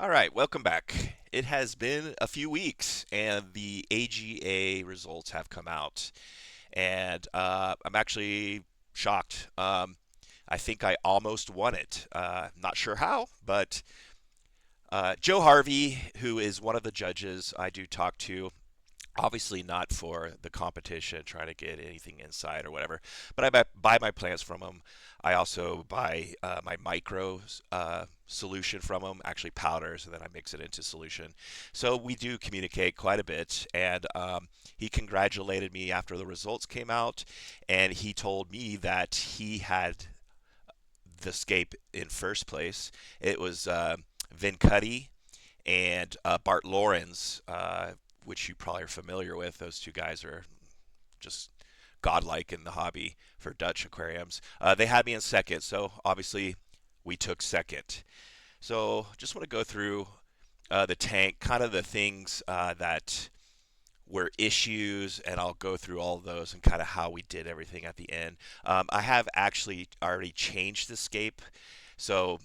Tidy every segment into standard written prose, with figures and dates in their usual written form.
All right, welcome back. It has been a few weeks, and the AGA results have come out, and I'm actually shocked. I think I almost won it. Not sure how, but Joe Harvey, who is one of the judges I do talk to, obviously not for the competition, trying to get anything inside or whatever. But buy my plants from them. I also buy my micro solution from them, actually powders, and then I mix it into solution. So we do communicate quite a bit. And he congratulated me after the results came out, and he told me that he had the Scape in first place. It was Vin Cuddy and Bart Lawrence, which you probably are familiar with. Those two guys are just godlike in the hobby for Dutch aquariums. They had me in second, so obviously we took second. So just want to go through the tank, kind of the things that were issues, and I'll go through all of those and kind of how we did everything at the end. I have actually already changed the scape, so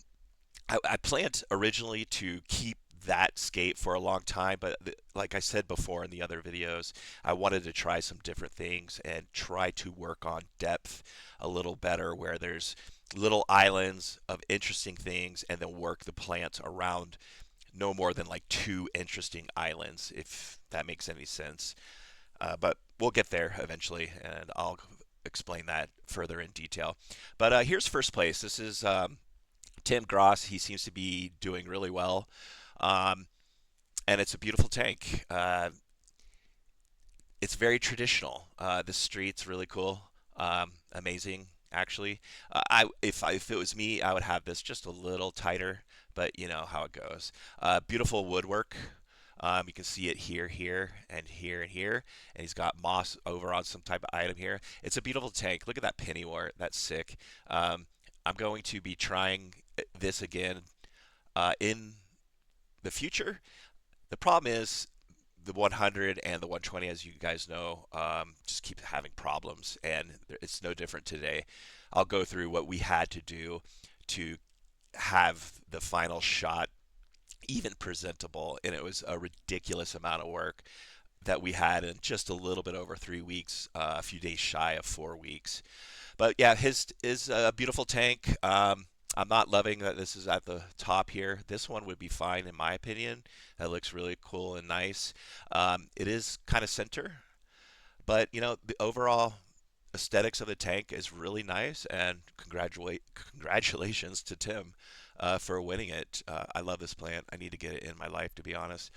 I planned originally to keep that skate for a long time, but like I said before in the other videos, I wanted to try some different things and try to work on depth a little better where there's little islands of interesting things and then work the plants around no more than like two interesting islands, if that makes any sense. But we'll get there eventually, and I'll explain that further in detail. But here's first place. This is Tim Gross. He seems to be doing really well. Um, and it's a beautiful tank. It's very traditional. The street's really cool, amazing actually. If it was me, I would have this just a little tighter, but you know how it goes. Beautiful woodwork. You can see it here, here, and here, and here. And he's got moss over on some type of item here. It's a beautiful tank. Look at that pennywort. That's sick. I'm going to be trying this again in the future. The problem is the 100 and the 120, as you guys know, just keep having problems, and it's no different today. I'll go through what we had to do to have the final shot even presentable, and it was a ridiculous amount of work that we had in just a little bit over 3 weeks, a few days shy of 4 weeks. But yeah, his is a beautiful tank. I'm not loving that this is at the top here. This one would be fine in my opinion. That looks really cool and nice. It is kind of center, but you know the overall aesthetics of the tank is really nice. And congratulations to Tim for winning it. I love this plant. I need to get it in my life, to be honest.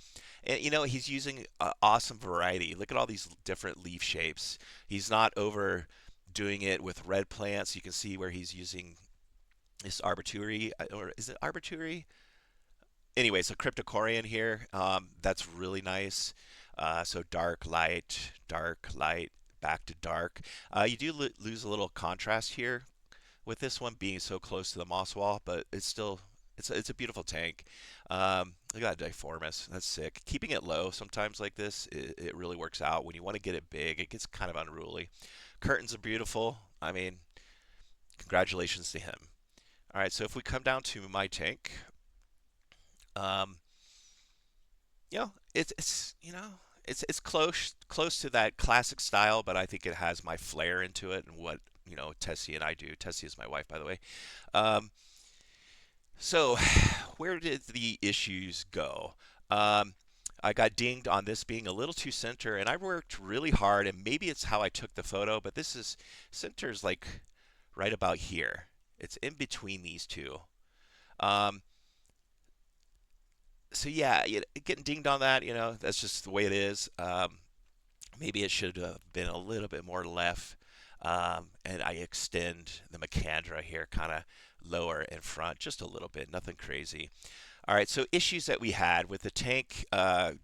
And you know he's using awesome variety. Look at all these different leaf shapes. He's not over doing it with red plants. You can see where he's using this arbitrary, or is it arbitrary? Anyway, so cryptocorian here. That's really nice. So dark, light, back to dark. You do lose a little contrast here with this one being so close to the moss wall, but it's still it's a beautiful tank. Look at that diformis. That's sick. Keeping it low sometimes like this, it really works out. When you want to get it big, it gets kind of unruly. Curtains are beautiful. I mean, congratulations to him. All right, so if we come down to my tank, um, you know, it's you know it's close to that classic style, but I think it has my flair into it and what you know Tessie and I do. Tessie is my wife, by the way. Um, so where did the issues go? Um, I got dinged on this being a little too center, and I worked really hard, and maybe it's how I took the photo, but this is center's like right about here. It's in between these two. Um, so yeah, getting dinged on that, you know, that's just the way it is. Maybe it should have been a little bit more left. And I extend the Macandra here kind of lower in front just a little bit, nothing crazy. All right, so issues that we had with the tank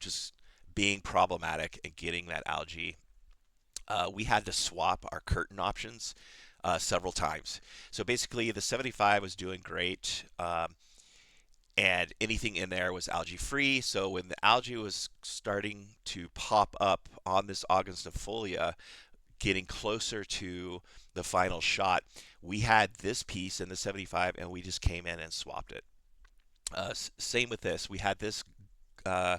just being problematic and getting that algae. We had to swap our curtain options several times. So basically, the 75 was doing great. And anything in there was algae free. So when the algae was starting to pop up on this Augustifolia, getting closer to the final shot, we had this piece in the 75 and we just came in and swapped it. Same with this. We had this. Uh,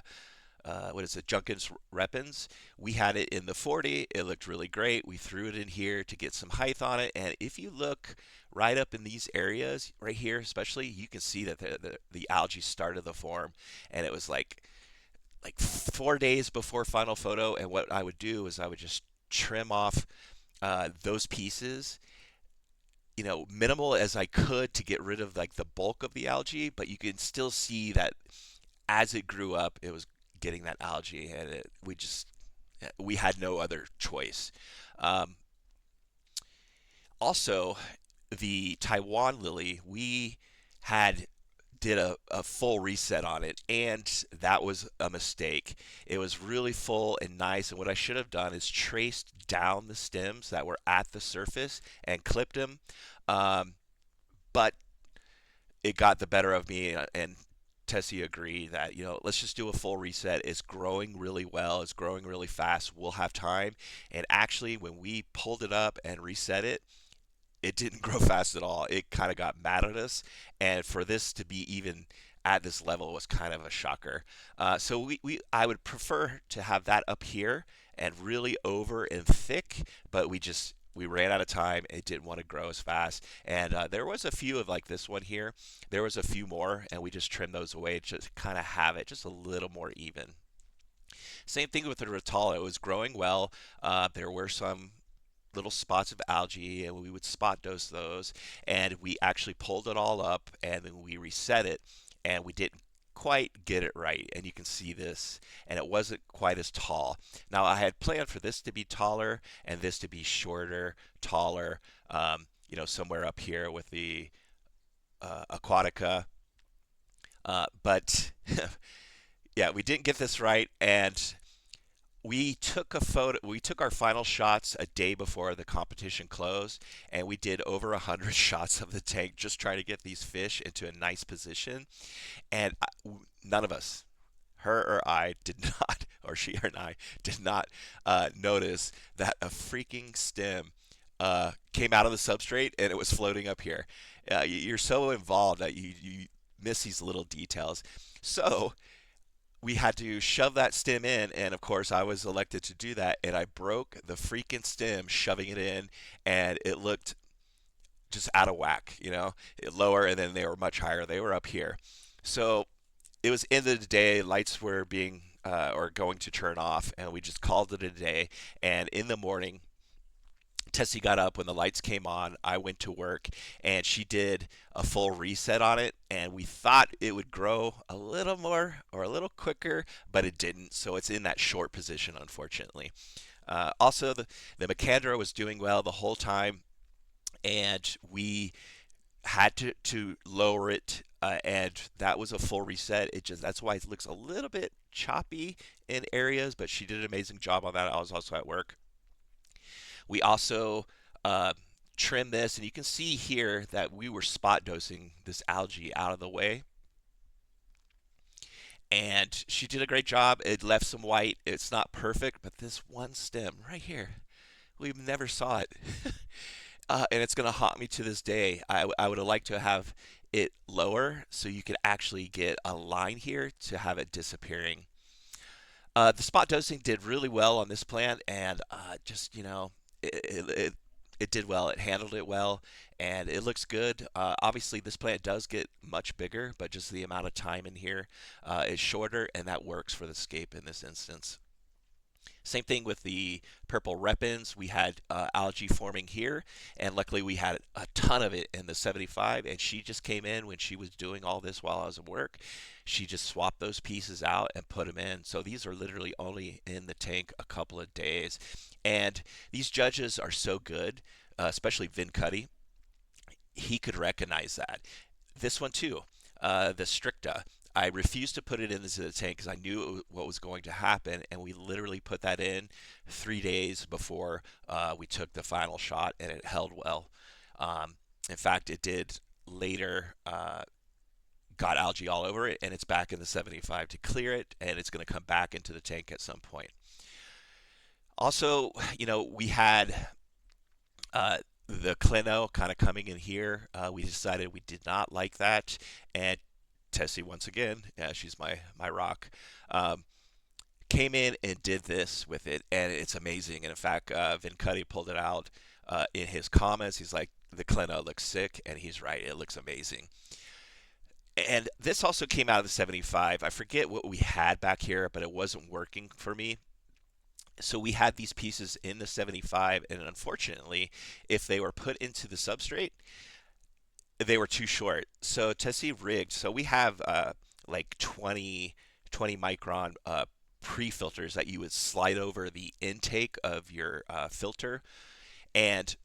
what is it, Junkins Repens. We had it in the 40. It looked really great. We threw it in here to get some height on it. And if you look right up in these areas, right here especially, you can see that the algae started to form. And it was like 4 days before final photo. And what I would do is I would just trim off those pieces, minimal as I could to get rid of like the bulk of the algae, but you can still see that as it grew up, it was getting that algae, and we had no other choice. Um, Also, the Taiwan lily, we had did a full reset on it, and that was a mistake. It was really full and nice, and what I should have done is traced down the stems that were at the surface and clipped them. Um, but it got the better of me, and Tessie agreed that let's just do a full reset. It's growing really well. It's growing really fast. We'll have time. And actually, when we pulled it up and reset it, it didn't grow fast at all. It kind of got mad at us, and for this to be even at this level was kind of a shocker. So I would prefer to have that up here and really over and thick, but we ran out of time. It didn't want to grow as fast, and there was a few of like this one here. There was a few more, and we just trimmed those away to kind of have it just a little more even. Same thing with the Rotala. It was growing well. There were some little spots of algae, and we would spot dose those, and we actually pulled it all up, and then we reset it, and we didn't quite get it right, and you can see this, and it wasn't quite as tall. Now I had planned for this to be taller and this to be shorter, taller, somewhere up here with the aquatica, but yeah, we didn't get this right, and we took our final shots a day before the competition closed, and we did over 100 shots of the tank just trying to get these fish into a nice position. And none of us, her or I, did not, or she or I, did not notice that a freaking stem came out of the substrate and it was floating up here. You're so involved that you miss these little details. So we had to shove that stem in, and of course I was elected to do that, and I broke the freaking stem shoving it in, and it looked just out of whack, lower, and then they were much higher. They were up here. So it was end of the day, lights were being or going to turn off, and we just called it a day. And in the morning, Tessie got up when the lights came on. I went to work, and she did a full reset on it. And we thought it would grow a little more or a little quicker, but it didn't. So it's in that short position, unfortunately. Also, the Macandra was doing well the whole time, and we had to lower it, and that was a full reset. That's why it looks a little bit choppy in areas, but she did an amazing job on that. I was also at work. We also uh, trim this, and you can see here that we were spot dosing this algae out of the way. And she did a great job. It left some white. It's not perfect, but this one stem right here, we never saw it. And it's going to haunt me to this day. I would have liked to have it lower so you could actually get a line here to have it disappearing. The spot dosing did really well on this plant, and it, it it did well. It handled it well, and it looks good. Obviously, this plant does get much bigger, but just the amount of time in here is shorter, and that works for the scape in this instance. Same thing with the purple repens. We had algae forming here, and luckily we had a ton of it in the 75. And she just came in when she was doing all this while I was at work. She just swapped those pieces out and put them in. So these are literally only in the tank a couple of days. And these judges are so good, especially Vin Cuddy. He could recognize that. This one too, the Stricta. I refused to put it into the tank because I knew what was going to happen, and we literally put that in 3 days before we took the final shot, and it held well. In fact, it did later. Got algae all over it, and it's back in the 75 to clear it, and it's going to come back into the tank at some point. Also, we had the Clino kind of coming in here. We decided we did not like that, and Tessie once again, yeah, she's my rock. Um, Came in and did this with it, and it's amazing. And in fact, Vin Cuddy pulled it out in his comments. He's like, the Klena looks sick, and he's right. It looks amazing. And this also came out of the 75. I forget what we had back here, but it wasn't working for me. So we had these pieces in the 75, and unfortunately, if they were put into the substrate, they were too short. So Tessie rigged. So we have like 20 micron pre-filters that you would slide over the intake of your filter, and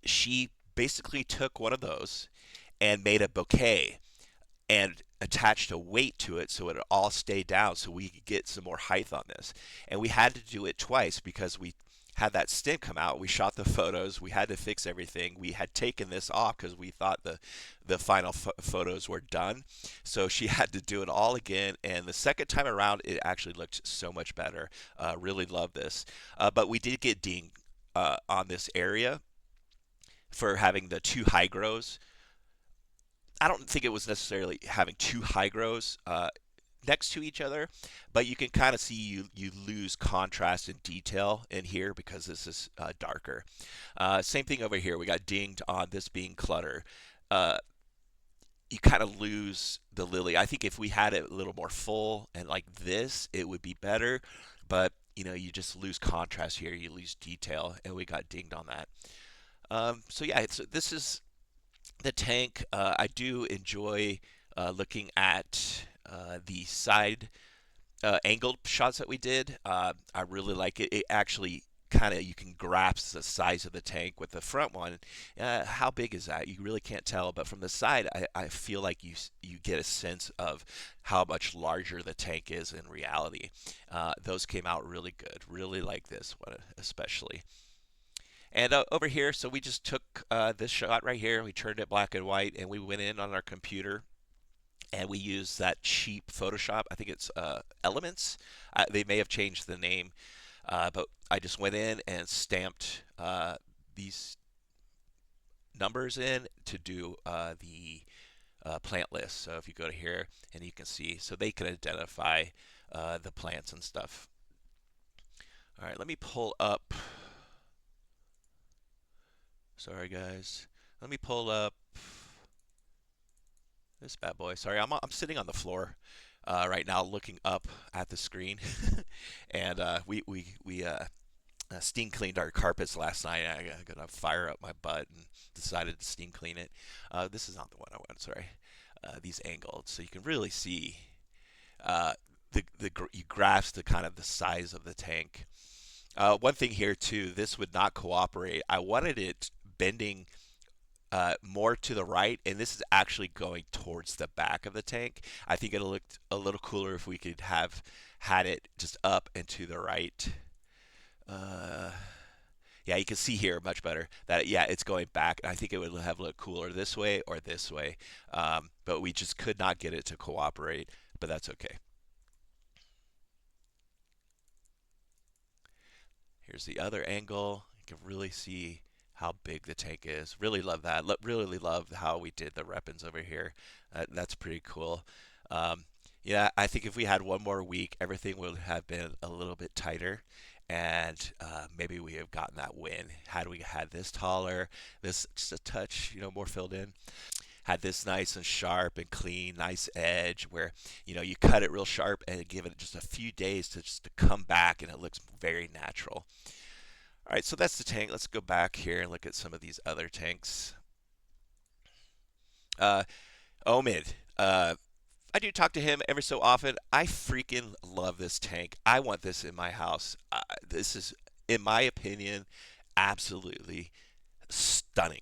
she basically took one of those and made a bouquet and attached a weight to it so it would all stay down so we could get some more height on this. And we had to do it twice because we had that stint come out. We shot the photos. We had to fix everything. We had taken this off because we thought the final photos were done. So she had to do it all again. And the second time around, it actually looked so much better. Really love this. But we did get dinged on this area for having the two high grows. I don't think it was necessarily having two high grows next to each other, but you can kind of see you lose contrast and detail in here because this is darker. Same thing over here. We got dinged on this being clutter. Uh, you kind of lose the lily. I think if we had it a little more full and like this, it would be better. But you just lose contrast here. You lose detail, and we got dinged on that. So yeah, this is the tank. I do enjoy looking at the side angled shots that we did. I really like it. It actually kind of you can grasp the size of the tank with the front one. How big is that? You really can't tell, but from the side, I feel like you get a sense of how much larger the tank is in reality. Those came out really good. Really like this one especially. And over here, so we just took this shot right here. We turned it black and white, and we went in on our computer and we used that cheap Photoshop. I think it's Elements. They may have changed the name, but I just went in and stamped these numbers in to do the plant list. So if you go to here and you can see, so they can identify the plants and stuff. All right, let me pull up. Sorry, guys. Let me pull up this bad boy. Sorry, I'm sitting on the floor right now, looking up at the screen, and we steam cleaned our carpets last night. I got to fire up my butt and decided to steam clean it. This is not the one I want. Sorry. These angled, so you can really see uh, you grasp the kind of the size of the tank. One thing here too, this would not cooperate. I wanted it bending more to the right, and this is actually going towards the back of the tank. I think it'll look a little cooler if we could have had it just up and to the right. Uh, yeah, you can see here much better that yeah, it's going back. I think it would have looked cooler this way or this way, but we just could not get it to cooperate. But that's okay. Here's the other angle. You can really see how big the tank is. Really love that. Really love how we did the weapons over here. That's pretty cool. Um, yeah, I think if we had one more week, everything would have been a little bit tighter, and maybe we have gotten that win. Had we had this taller, this just a touch, more filled in. Had this nice and sharp and clean, nice edge where you cut it real sharp and give it just a few days to just to come back, and it looks very natural. All right, so that's the tank. Let's go back here and look at some of these other tanks. Uh, Omid. I do talk to him every so often. I freaking love this tank. I want this in my house. This is, in my opinion, absolutely stunning.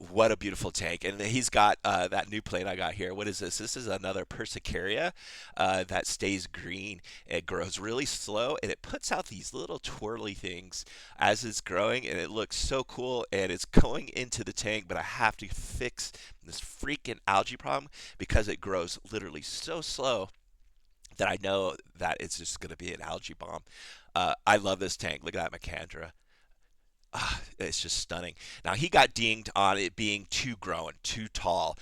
What a beautiful tank. And he's got that new plate I got here. What is this? This is another Persicaria that stays green. It grows really slow, and it puts out these little twirly things as it's growing, and it looks so cool. And it's going into the tank, but I have to fix this freaking algae problem because it grows literally so slow that I know that it's just going to be an algae bomb. I love this tank. Look at that Macandra. It's just stunning. Now he got dinged on it being too grown, too tall.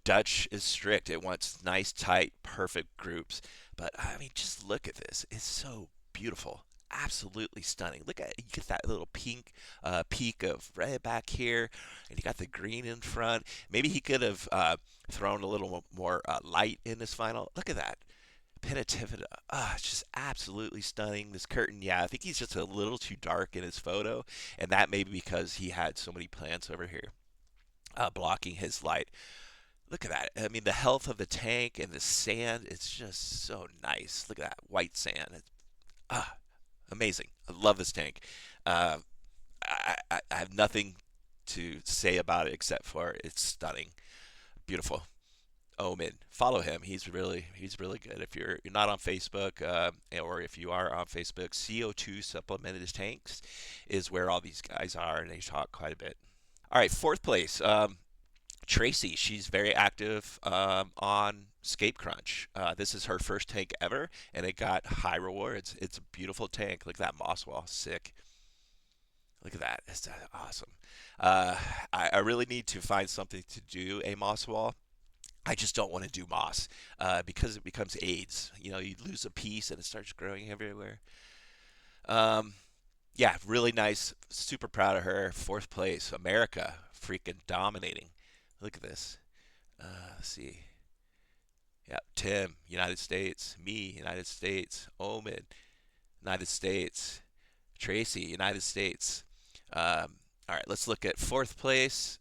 Dutch is strict. It wants nice, tight, perfect groups. But I mean, just look at this. It's so beautiful. Absolutely stunning. Look at You get that little pink peak of red back here, and you got the green in front. Maybe he could have thrown a little more light in this final. Look at that. Pennativida. It's just absolutely stunning. This curtain, yeah, I think he's just a little too dark in his photo, and that may be because he had so many plants over here blocking his light. Look at that. I mean, the health of the tank and the sand, it's just so nice. Look at that white sand. Ah, amazing. I love this tank. Uh, I have nothing to say about it except for it's stunning. Beautiful. Omen. Follow him. He's really good. If you're not on Facebook, or if you are on Facebook, CO2 supplemented tanks is where all these guys are, and they talk quite a bit. All right, fourth place. Tracy, she's very active on Scape Crunch. This is her first tank ever, and it got high rewards. It's a beautiful tank. Look at that moss wall, sick. Look at that, it's awesome. Uh, I really need to find something to do a moss wall. I just don't want to do moss because it becomes AIDS. You lose a piece and it starts growing everywhere. Um, yeah, really nice. Super proud of her. Fourth place, America, freaking dominating. Look at this. Let's see. Yeah, Tim, United States. Me, United States. Omen, United States. Tracy, United States. All right, let's look at fourth place.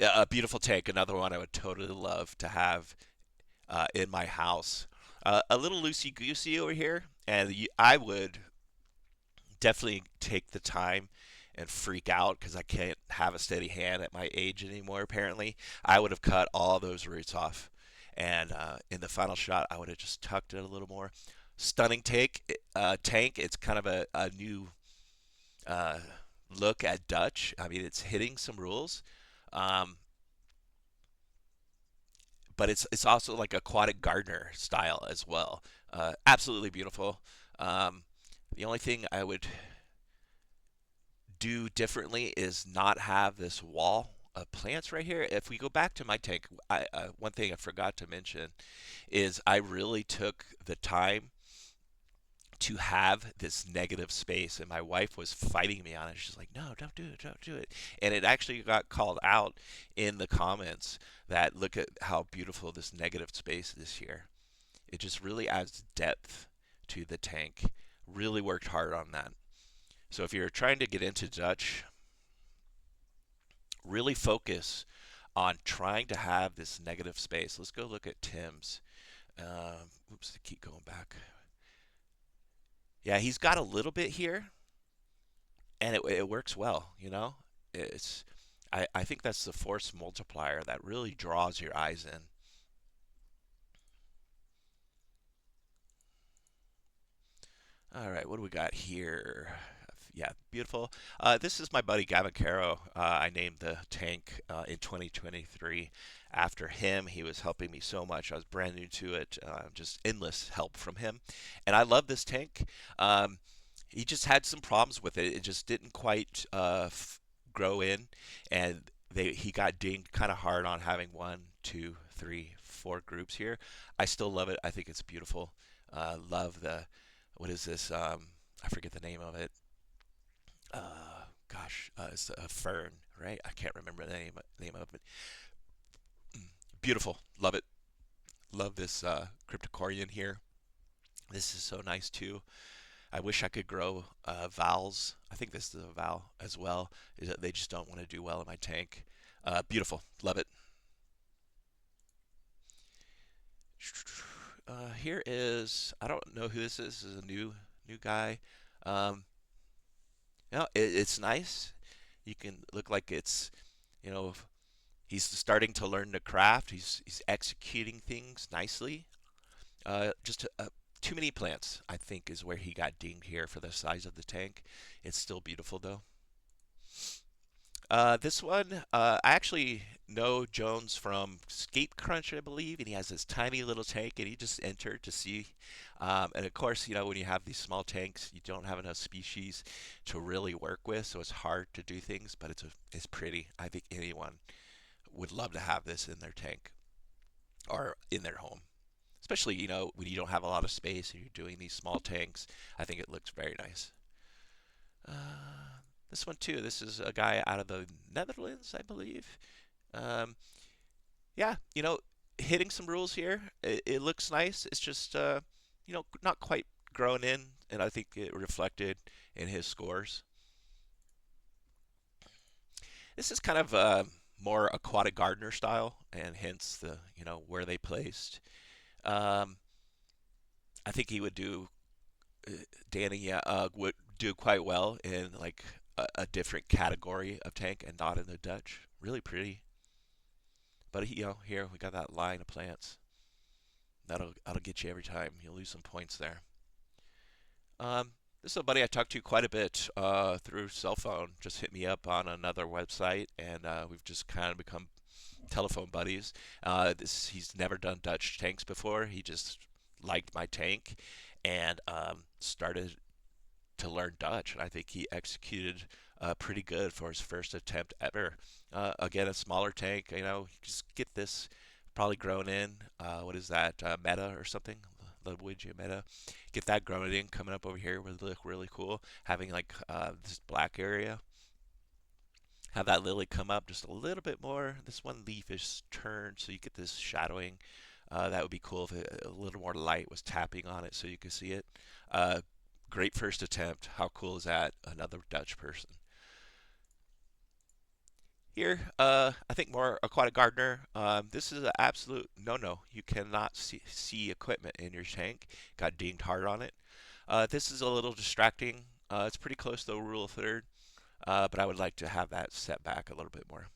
A beautiful tank, another one I would totally love to have in my house. A little loosey goosey over here, and I would definitely take the time and freak out because I can't have a steady hand at my age anymore. Apparently, I would have cut all those roots off, and in the final shot, I would have just tucked it a little more. Stunning tank. It's kind of a new uh, look at Dutch. I mean, it's hitting some rules, um, but it's also like aquatic gardener style as well. Absolutely beautiful. Um, the only thing I would do differently is not have this wall of plants right here. If we go back to my tank, one thing I forgot to mention is I really took the time to have this negative space, and my wife was fighting me on it. She's like, no, don't do it, don't do it. And it actually got called out in the comments that look at how beautiful this negative space is here. It just really adds depth to the tank. Really worked hard on that. So if you're trying to get into Dutch, really focus on trying to have this negative space. Let's go look at Tim's. Oops, keep going back. Yeah, he's got a little bit here, and it works well. It's I think that's the force multiplier that really draws your eyes in. All right, what do we got here? Yeah, beautiful. This is my buddy Gavin Caro. I named the tank in 2023 after him. He was helping me so much. I was brand new to it. Just endless help from him, and I love this tank. He just had some problems with it. It just didn't quite grow in, and he got dinged kind of hard on having one, two, three, four groups here. I still love it. I think it's beautiful. Love the what is this? I forget the name of it. Gosh, it's a fern, right? I can't remember the name of it. Beautiful. Love it. Love this cryptocorean here. This is so nice too. I wish I could grow vowels. I think this is a vowel as well. They just don't want to do well in my tank. Beautiful. Love it. Here is I don't know who this is. This is a new guy. Um, it's nice. You can look like you know he's starting to learn the craft. He's executing things nicely. Just too many plants, I think, is where he got dinged here for the size of the tank. It's still beautiful though. This one, I actually know Jones from Scape Crunch, I believe, and he has this tiny little tank, and he just entered to see. And of course, when you have these small tanks, you don't have enough species to really work with, so it's hard to do things. But it's pretty. I think anyone would love to have this in their tank. or in their home. Especially, when you don't have a lot of space and you're doing these small tanks, I think it looks very nice. This one too. This is a guy out of the Netherlands, I believe. Um, yeah, hitting some rules here. It looks nice. It's just, not quite grown in, and I think it reflected in his scores. This is kind of more aquatic gardener style, and hence the where they placed. Um, I think he would do Danny, yeah, would do quite well in like a different category of tank and not in the Dutch. Really pretty. But here we got that line of plants. That'll get you every time. You'll lose some points there. This is a buddy I talked to quite a bit through cell phone. Just hit me up on another website, and we've just kind of become telephone buddies. He's never done Dutch tanks before. He just liked my tank and started to learn Dutch, and I think he executed pretty good for his first attempt ever. Again, a smaller tank, just get this probably grown in. What is that, Meta or something? Ludwig Meta. Get that grown in coming up over here would look really cool. Having like this black area. Have that lily come up just a little bit more. This one leaf is turned, so you get this shadowing. That would be cool if a little more light was tapping on it so you could see it. Uh, Great first attempt. How cool is that? Another Dutch person. Here, I think more aquatic gardener. This is an absolute no-no. You cannot see equipment in your tank. Got dinged hard on it. This is a little distracting. It's pretty close to the rule of third, but I would like to have that set back a little bit more.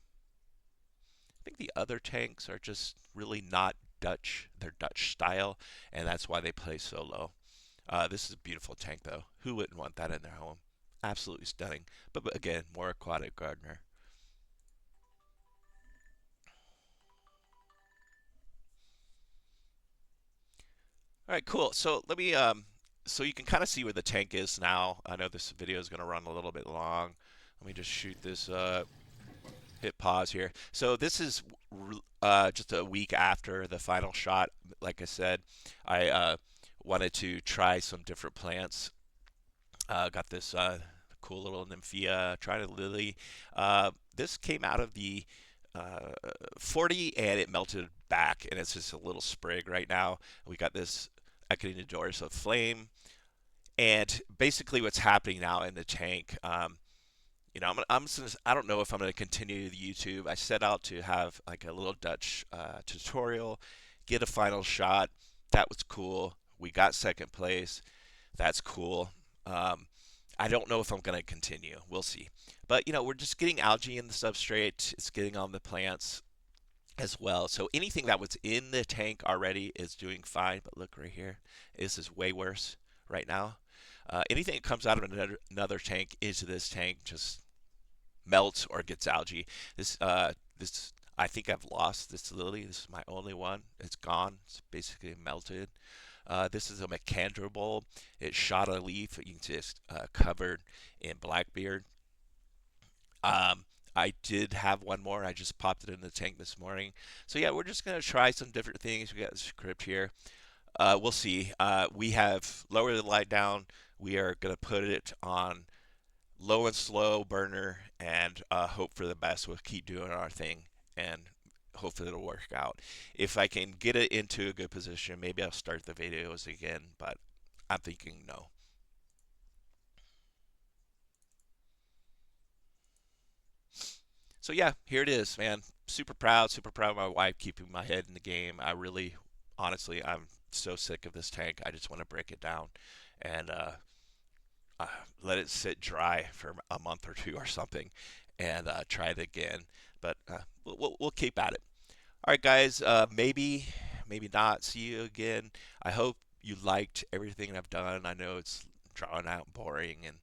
I think the other tanks are just really not Dutch. They're Dutch style, and that's why they play so low. This is a beautiful tank, though. Who wouldn't want that in their home? Absolutely stunning. But again, more aquatic gardener. All right, cool. So let me so you can kind of see where the tank is now. I know this video is going to run a little bit long. Let me just shoot this hit pause here. So this is just a week after the final shot. Like I said, I wanted to try some different plants. Got this cool little nymphia, tried a lily. This came out of the uh, 40 and it melted back, and it's just a little sprig right now. We got this Echinodorus of Flame, and basically what's happening now in the tank. I don't know if I'm going to continue the YouTube. I set out to have like a little Dutch tutorial, get a final shot. That was cool. We got second place. That's cool. Um, I don't know if I'm going to continue. We'll see. But we're just getting algae in the substrate. It's getting on the plants as well. So anything that was in the tank already is doing fine. But look right here. This is way worse right now. Anything that comes out of another tank into this tank just melts or gets algae. This I think I've lost this lily. This is my only one. It's gone. It's basically melted. This is a Macandra bulb. It shot a leaf. You can see it's covered in blackbeard. I did have one more. I just popped it in the tank this morning. So yeah, we're just gonna try some different things. We got the script here. We'll see. We have lowered the light down. We are gonna put it on low and slow burner and hope for the best. We'll keep doing our thing and hopefully it'll work out. If I can get it into a good position, maybe I'll start the videos again, but I'm thinking no. So yeah, here it is, man. Super proud of my wife keeping my head in the game. I really, honestly, I'm so sick of this tank. I just want to break it down and uh, let it sit dry for a month or two or something, and try it again. But we'll keep at it. All right, guys. Maybe not. See you again. I hope you liked everything I've done. I know it's drawn out, and boring, and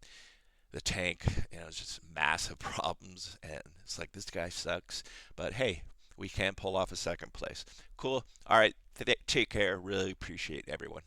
the tank, it's just massive problems, and it's like this guy sucks. But hey, we can pull off a second place. Cool. All right. Take care. Really appreciate everyone.